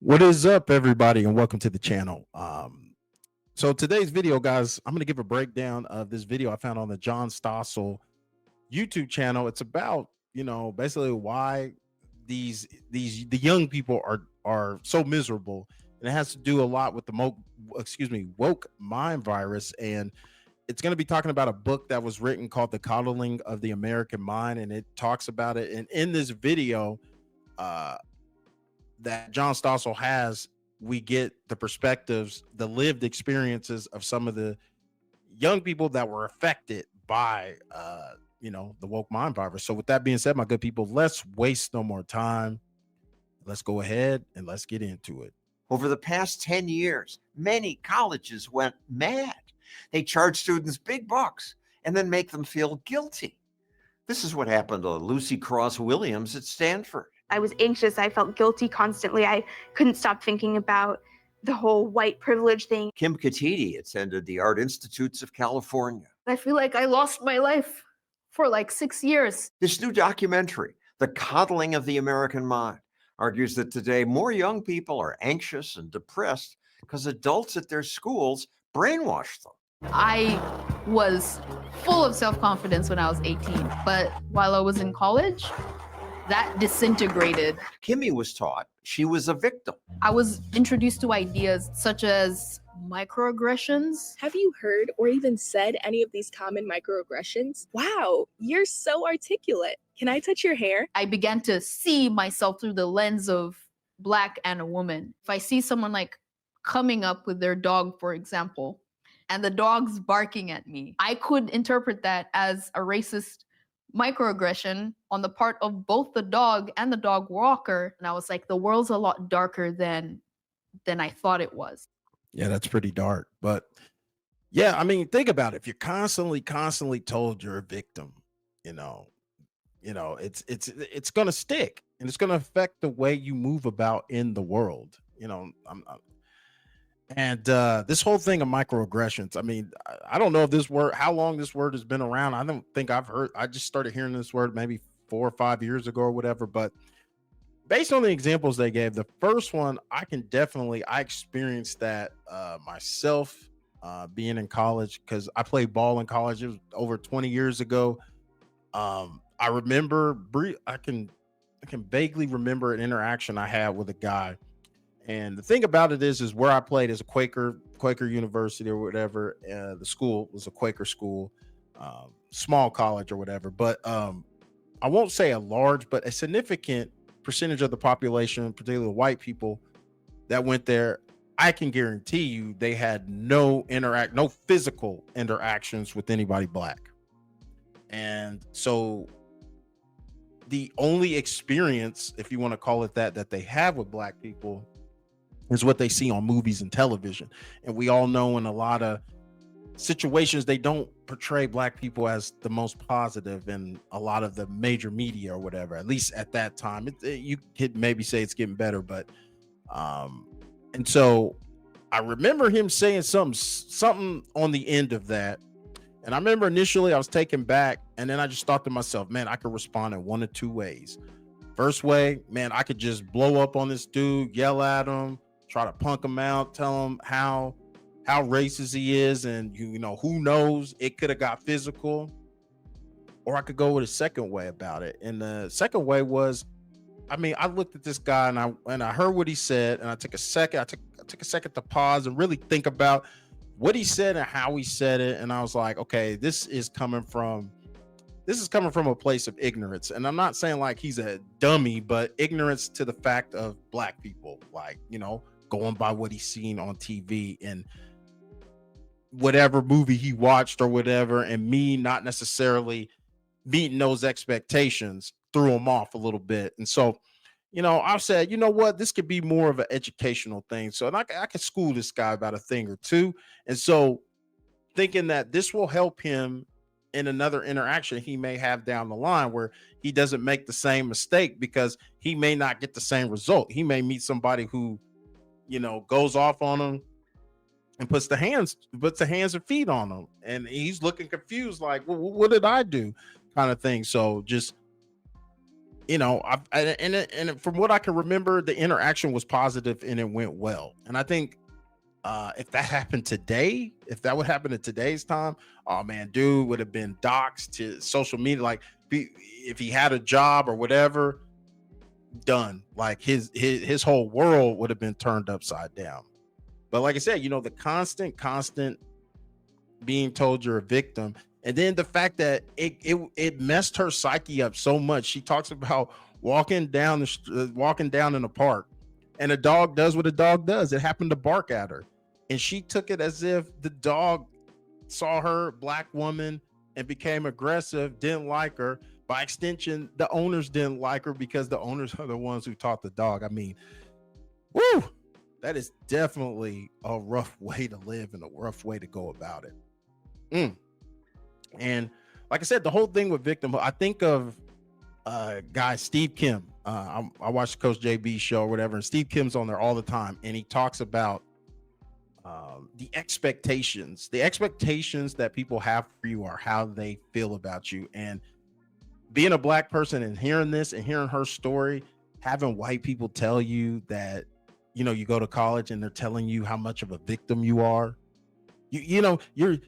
What is up, everybody, and welcome to the channel. So today's video, guys, I'm going to give a breakdown of this video I found on the John Stossel YouTube channel. It's about basically why the young people are so miserable, and it has to do a lot with the woke mind virus. And it's going to be talking about a book that was written called The Coddling of the American Mind, and it talks about it. And in this video, uh, that John Stossel has, we get the perspectives, the lived experiences of some of the young people that were affected by, the woke mind virus. So, with that being said, my good people, let's waste no more time. Let's go ahead and let's get into it. Over the past 10 years, many colleges went mad. They charge students big bucks and then make them feel guilty. This is what happened to Lucy Cross Williams at Stanford. I was anxious. I felt guilty constantly. I couldn't stop thinking about the whole white privilege thing. Kim Katiti attended the Art Institutes of California. I feel like I lost my life for like 6 years. This new documentary, The Coddling of the American Mind, argues that today more young people are anxious and depressed because adults at their schools brainwashed them. I was full of self-confidence when I was 18, but while I was in college, that disintegrated. Kimmy was taught she was a victim. I was introduced to ideas such as microaggressions. Have you heard or even said any of these common microaggressions? Wow, you're so articulate. Can I touch your hair? I began to see myself through the lens of Black and a woman. If I see someone like coming up with their dog, for example, and the dog's barking at me, I could interpret that as a racist microaggression on the part of both the dog and the dog walker. And I was like, the world's a lot darker than I thought it was. Yeah, that's pretty dark. But yeah, I mean, think about it. If you're constantly told you're a victim, you know, it's gonna stick, and it's gonna affect the way you move about in the world. And this whole thing of microaggressions, I mean, I don't know if this word, how long this word has been around. I don't think I've heard, I just started hearing this word maybe 4 or 5 years ago or whatever. But based on the examples they gave, the first one, I experienced that myself being in college, because I played ball in college. It was over 20 years ago. I remember, I can vaguely remember an interaction I had with a guy. And the thing about it is where I played is a Quaker University or whatever. The school was a Quaker school, small college or whatever. But I won't say a large, but a significant percentage of the population, particularly white people that went there, I can guarantee you they had no physical interactions with anybody Black. And so the only experience, if you want to call it that they have with Black people is what they see on movies and television. And we all know in a lot of situations, they don't portray Black people as the most positive in a lot of the major media or whatever, at least at that time. You could maybe say it's getting better, but and so I remember him saying something on the end of that. And I remember initially I was taken back, and then I just thought to myself, man, I could respond in one of two ways. First way, man, I could just blow up on this dude, yell at him, try to punk him out, tell him how racist he is, and who knows, it could have got physical. Or I could go with a second way about it. And the second way was, I mean, I looked at this guy and I heard what he said, and I took a second to pause and really think about what he said and how he said it. And I was like, okay, this is coming from a place of ignorance. And I'm not saying like he's a dummy, but ignorance to the fact of Black people, like, going by what he's seen on TV and whatever movie he watched or whatever, and me not necessarily meeting those expectations threw him off a little bit. And so, I said, you know what, this could be more of an educational thing. So, and I could school this guy about a thing or two. And so thinking that this will help him in another interaction he may have down the line where he doesn't make the same mistake, because he may not get the same result. He may meet somebody who, goes off on him and puts the hands and feet on him, and he's looking confused, like, well, what did I do, kind of thing. So just and from what I can remember, the interaction was positive and it went well. And I think if that happened today, if that would happen in today's time, oh man, dude would have been doxxed to social media. Like if he had a job or whatever, done. Like his whole world would have been turned upside down. But like I said, the constant being told you're a victim, and then the fact that it messed her psyche up so much. She talks about walking down in a park, and a dog does what a dog does. It happened to bark at her, and she took it as if the dog saw her, black woman, and became aggressive, didn't like her. By extension, the owners didn't like her because the owners are the ones who taught the dog. I mean, woo, that is definitely a rough way to live and a rough way to go about it. And like I said, the whole thing with victimhood, I think of guy Steve Kim. I watch Coach JB show or whatever, and Steve Kim's on there all the time, and he talks about the expectations that people have for you are how they feel about you. And being a black person and hearing this and hearing her story, having white people tell you that you go to college and they're telling you how much of a victim you are. You're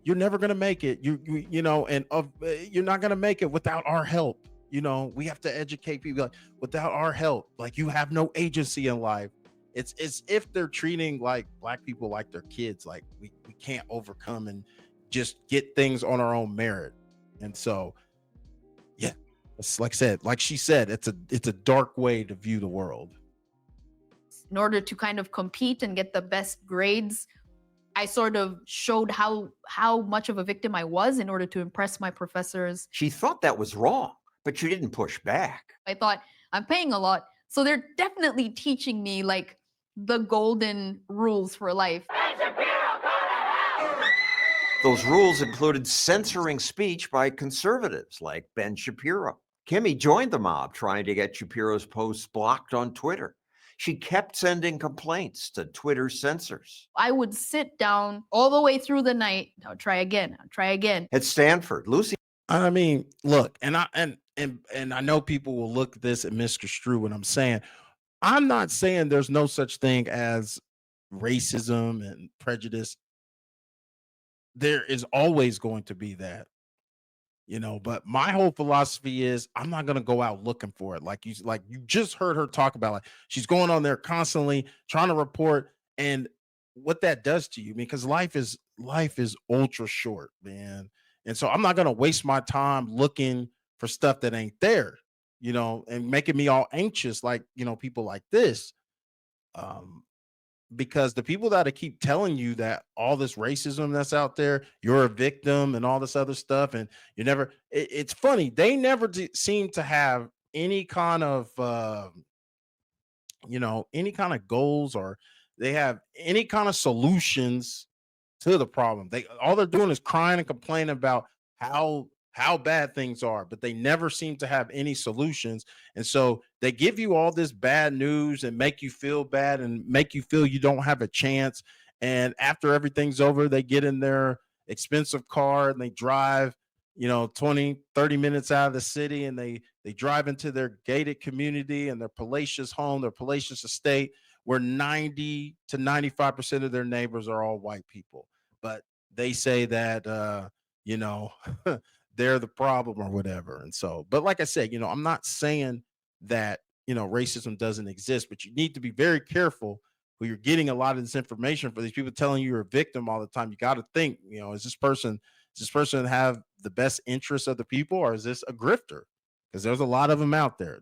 never gonna make it. You're not gonna make it without our help. We have to educate people. Like, without our help, like, you have no agency in life. It's if they're treating like black people like their kids, like we can't overcome and just get things on our own merit. And so, yeah, it's like she said, it's a dark way to view the world. In order to kind of compete and get the best grades, I sort of showed how much of a victim I was in order to impress my professors. She thought that was wrong, but she didn't push back. I thought, I'm paying a lot, so they're definitely teaching me like the golden rules for life. Those rules included censoring speech by conservatives like Ben Shapiro. Kimmy joined the mob trying to get Shapiro's posts blocked on Twitter. She kept sending complaints to Twitter censors. I would sit down all the way through the night. I'll try again. At Stanford, Lucy. I mean, look, and I know people will look at this and misconstrue what I'm saying. I'm not saying there's no such thing as racism and prejudice. There is always going to be that, but my whole philosophy is I'm not going to go out looking for it. Like you just heard her talk about, like, she's going on there constantly trying to report, and what that does to you, because life is ultra short, man. And so I'm not going to waste my time looking for stuff that ain't there, and making me all anxious, like, people like this. Because the people that keep telling you that all this racism that's out there, you're a victim and all this other stuff, and it's funny, they never seem to have any kind of any kind of goals, or they have any kind of solutions to the problem. All they're doing is crying and complaining about how bad things are, but they never seem to have any solutions. And so they give you all this bad news and make you feel bad and make you feel you don't have a chance. And after everything's over, they get in their expensive car and they drive 20, 30 minutes out of the city, and they drive into their gated community and their palatial home, their palatial estate, where 90 to 95% of their neighbors are all white people. But they say that they're the problem or whatever. And so, but like I said, I'm not saying that racism doesn't exist, but you need to be very careful when you're getting a lot of this information for these people telling you you're a victim all the time. You got to think, does this person have the best interests of the people, or is this a grifter? Because there's a lot of them out there.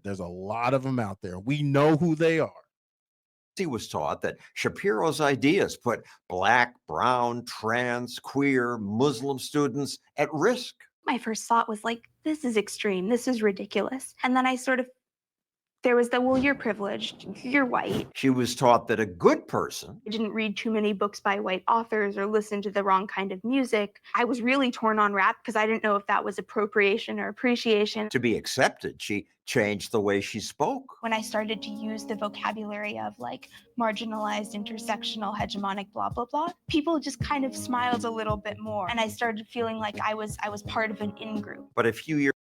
We know who they are. He was taught that Shapiro's ideas put Black, brown, trans, queer, Muslim students at risk. My first thought was like, this is extreme. This is ridiculous. And then there was well, you're privileged. You're white. She was taught that a good person. I didn't read too many books by white authors or listen to the wrong kind of music. I was really torn on rap because I didn't know if that was appropriation or appreciation. To be accepted, she changed the way she spoke. When I started to use the vocabulary of like marginalized, intersectional, hegemonic, blah, blah, blah, people just kind of smiled a little bit more. And I started feeling like I was part of an in-group. But a few years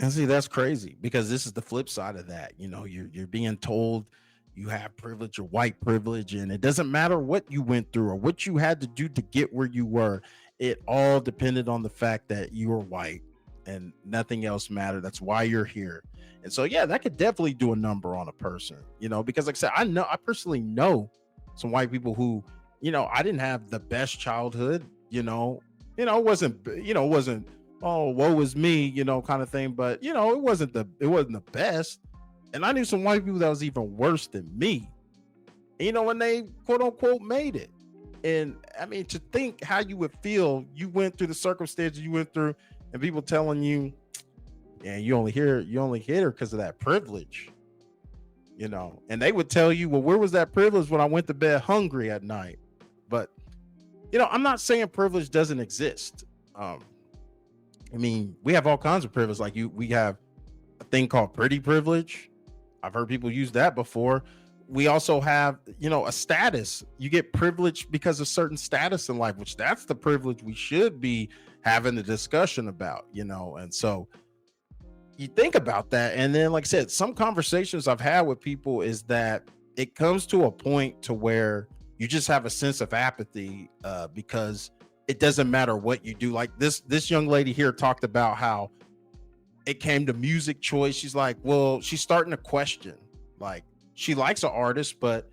And see, that's crazy because this is the flip side of that. You're being told you have privilege or white privilege, and it doesn't matter what you went through or what you had to do to get where you were. It all depended on the fact that you were white and nothing else mattered. That's why you're here. And so, yeah, that could definitely do a number on a person, because like I said, I personally know some white people who, I didn't have the best childhood, it wasn't oh woe is me, kind of thing, but it wasn't the best. And I knew some white people that was even worse than me, when they quote unquote made it. And I mean, to think how you would feel, you went through the circumstances you went through, and people telling you, yeah, you only hit her because of that privilege, and they would tell you, well, where was that privilege when I went to bed hungry at night? But I'm not saying privilege doesn't exist. I mean, we have all kinds of privilege. Like we have a thing called pretty privilege. I've heard people use that before. We also have, a status. You get privilege because of certain status in life, which that's the privilege we should be having the discussion about, and so you think about that. And then, like I said, some conversations I've had with people is that it comes to a point to where you just have a sense of apathy, because it doesn't matter what you do. Like this young lady here talked about how it came to music choice. She's like, well, she's starting to question, like, she likes an artist, but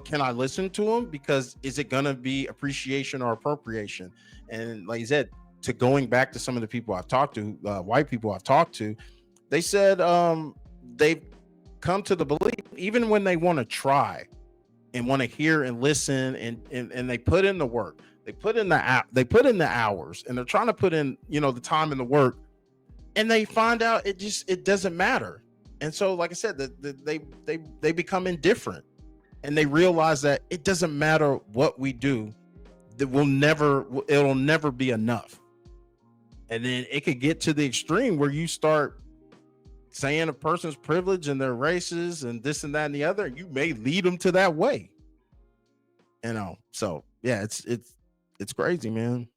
can I listen to him? Because is it gonna be appreciation or appropriation? And like I said, to going back to some of the people I've talked to, white people I've talked to, they said they've come to the belief, even when they want to try and want to hear and listen, and they put in the work, they put in the hours, and they're trying to put in, the time and the work, and they find out it doesn't matter. And so, like I said, they become indifferent, and they realize that it doesn't matter what we do, that it'll never be enough. And then it could get to the extreme where you start saying a person's privilege and their races and this and that and the other, and you may lead them to that way. So yeah, it's crazy, man.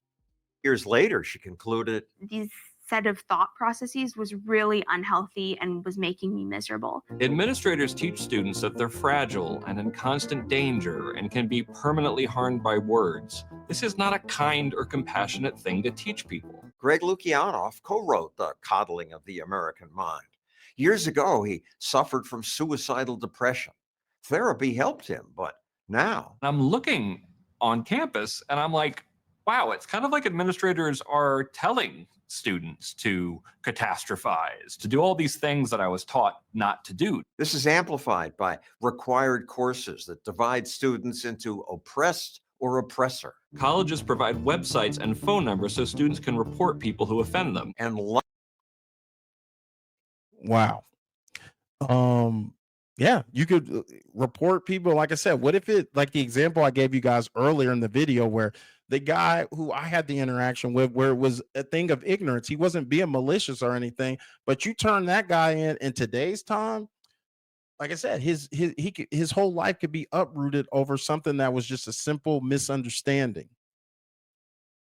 Years later, she concluded, These set of thought processes was really unhealthy and was making me miserable. Administrators teach students that they're fragile and in constant danger and can be permanently harmed by words. This is not a kind or compassionate thing to teach people. Greg Lukianoff co-wrote The Coddling of the American Mind. Years ago, he suffered from suicidal depression. Therapy helped him, but now I'm looking on campus and I'm like, wow, it's kind of like administrators are telling students to catastrophize, to do all these things that I was taught not to do. this is amplified by required courses that divide students into oppressed or oppressor, Colleges provide websites and phone numbers so students can report people who offend them. and Wow. Um, yeah, you could report people. Like I said, what if it, like the example I gave you guys earlier in the video, where the guy who I had the interaction with, where it was a thing of ignorance, he wasn't being malicious or anything, but you turn that guy in today's time, like I said, his whole life could be uprooted over something that was just a simple misunderstanding.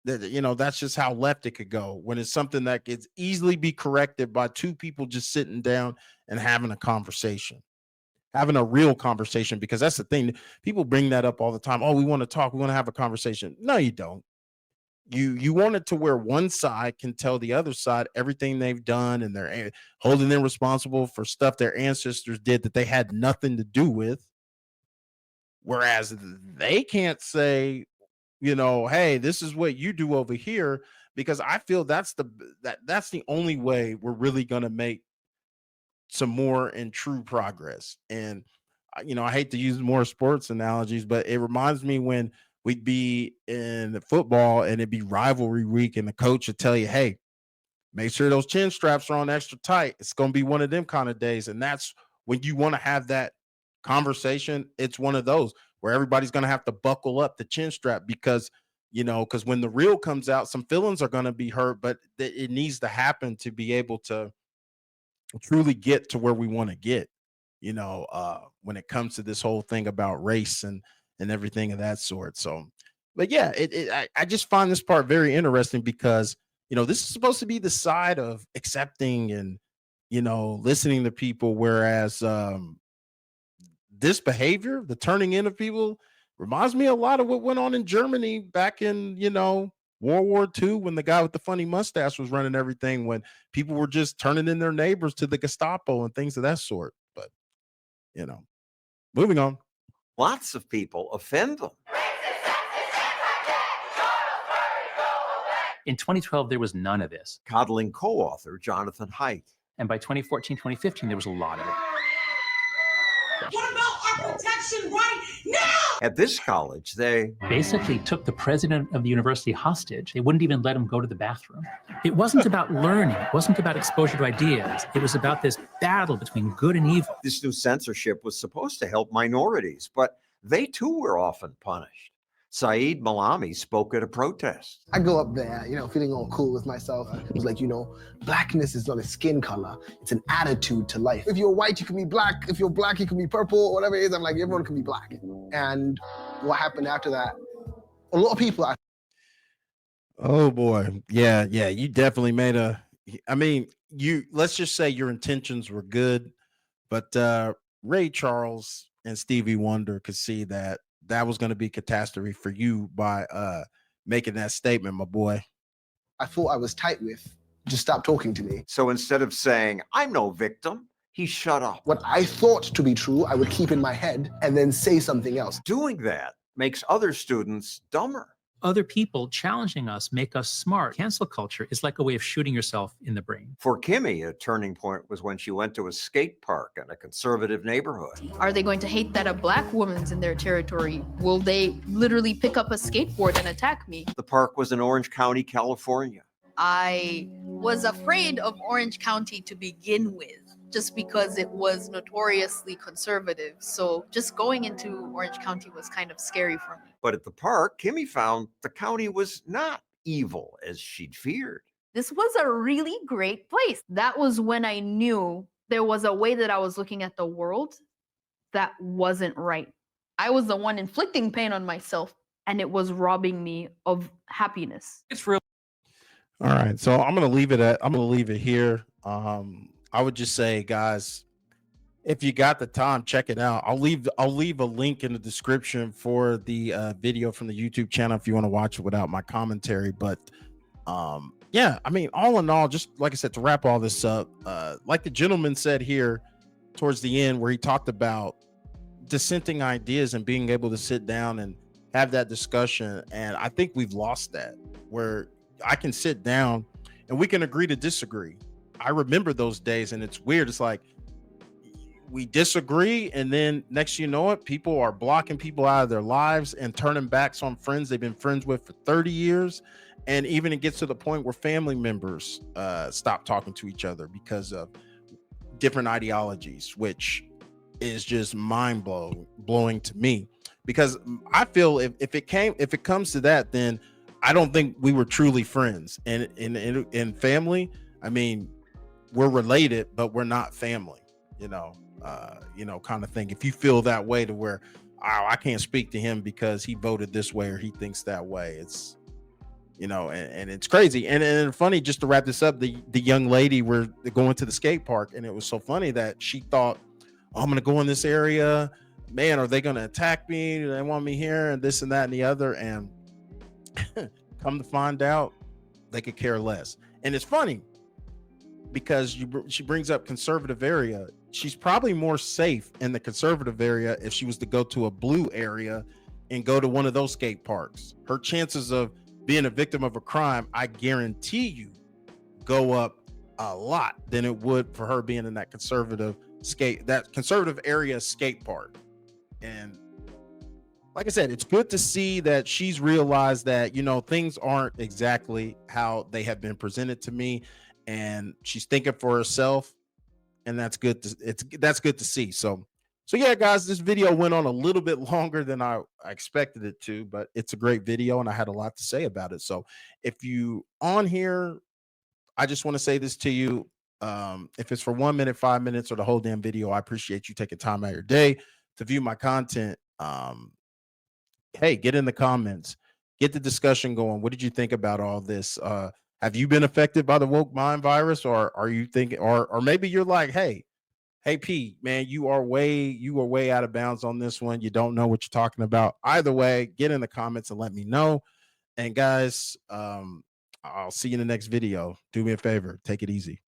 That's just how left it could go when it's something that could easily be corrected by two people just sitting down and having a conversation, having a real conversation. Because that's the thing, people bring that up all the time. Oh, we want to talk, we want to have a conversation. No, you don't. You want it to where one side can tell the other side everything they've done, and they're holding them responsible for stuff their ancestors did that they had nothing to do with, whereas they can't say, hey, this is what you do over here. Because I feel that's the only way we're really going to make some more and true progress. And I hate to use more sports analogies, but it reminds me when we'd be in football and it'd be rivalry week, and the coach would tell you, hey, make sure those chin straps are on extra tight. It's going to be one of them kind of days. And that's when you want to have that conversation. It's one of those where everybody's going to have to buckle up the chin strap, because when the real comes out, some feelings are going to be hurt, but it needs to happen to be able to truly get to where we want to get, when it comes to this whole thing about race and everything of that sort. So, but yeah, I just find this part very interesting because this is supposed to be the side of accepting and, listening to people. Whereas this behavior, the turning in of people, reminds me a lot of what went on in Germany back in, World War II, when the guy with the funny mustache was running everything, when people were just turning in their neighbors to the Gestapo and things of that sort. But, you know, moving on. Lots of people offend them. In 2012, there was none of this. Coddling co-author Jonathan Haidt. And by 2014, 2015, there was a lot of it. What about our protection right now? At this college, they basically took the president of the university hostage. They wouldn't even let him go to the bathroom. It wasn't about learning. It wasn't about exposure to ideas. It was about this battle between good and evil. This new censorship was supposed to help minorities, but they too were often punished. Saeed Malami spoke at a protest. I go up there, feeling all cool with myself. It was like, blackness is not a skin color. It's an attitude to life. If you're white, you can be black. If you're black, you can be purple, whatever it is. I'm like, everyone can be black. And what happened after that, a lot of people are. Oh boy. Yeah. You definitely made let's just say your intentions were good, but Ray Charles and Stevie Wonder could see that was going to be catastrophe for you by making that statement, my boy. I thought I was tight with, just stop talking to me. So instead of saying, I'm no victim, he shut up. What I thought to be true, I would keep in my head and then say something else. Doing that makes other students dumber. Other people challenging us make us smart. Cancel culture is like a way of shooting yourself in the brain. For Kimmy, a turning point was when she went to a skate park in a conservative neighborhood. Are they going to hate that a black woman's in their territory? Will they literally pick up a skateboard and attack me? The park was in Orange County, California. I was afraid of Orange County to begin with, just because it was notoriously conservative. So just going into Orange County was kind of scary for me. But at the park, Kimmy found the county was not evil as she'd feared. This was a really great place. That was when I knew there was a way that I was looking at the world that wasn't right. I was the one inflicting pain on myself, and it was robbing me of happiness. It's real. All right. So I'm going to leave it here. I would just say, guys, if you got the time, check it out. I'll leave a link in the description for the video from the YouTube channel if you want to watch it without my commentary. But yeah, all in all, just like I said, to wrap all this up, like the gentleman said here towards the end, where he talked about dissenting ideas and being able to sit down and have that discussion. And I think we've lost that, where I can sit down and we can agree to disagree. I remember those days, and it's weird. It's like we disagree, and then next you know it, people are blocking people out of their lives and turning backs on friends they've been friends with for 30 years. And even it gets to the point where family members stop talking to each other because of different ideologies, which is just mind blowing to me. Because I feel if it comes to that, then I don't think we were truly friends. And in family, we're related, but we're not family, kind of thing. If you feel that way to where, I can't speak to him because he voted this way or he thinks that way, it's, and it's crazy. And funny, just to wrap this up, the young lady, we're going to the skate park, and it was so funny that she thought, I'm going to go in this area, man, are they going to attack me? Do they want me here? And this and that and the other. And come to find out, they could care less. And it's funny, because she brings up conservative area. She's probably more safe in the conservative area if she was to go to a blue area and go to one of those skate parks. Her chances of being a victim of a crime, I guarantee you, go up a lot than it would for her being in that conservative area skate park. And like I said, it's good to see that she's realized that, things aren't exactly how they have been presented to me. And she's thinking for herself, and that's good to see. So yeah, guys, this video went on a little bit longer than I expected it to, but it's a great video and I had a lot to say about it. So if you on here, I just want to say this to you. If it's for 1 minute, 5 minutes, or the whole damn video, I appreciate you taking time out of your day to view my content. Hey, get in the comments, get the discussion going. What did you think about all this? Have you been affected by the woke mind virus, or are you thinking, or maybe you're like, hey, P, man, you are way out of bounds on this one. You don't know what you're talking about. Either way, get in the comments and let me know. And guys, I'll see you in the next video. Do me a favor, take it easy.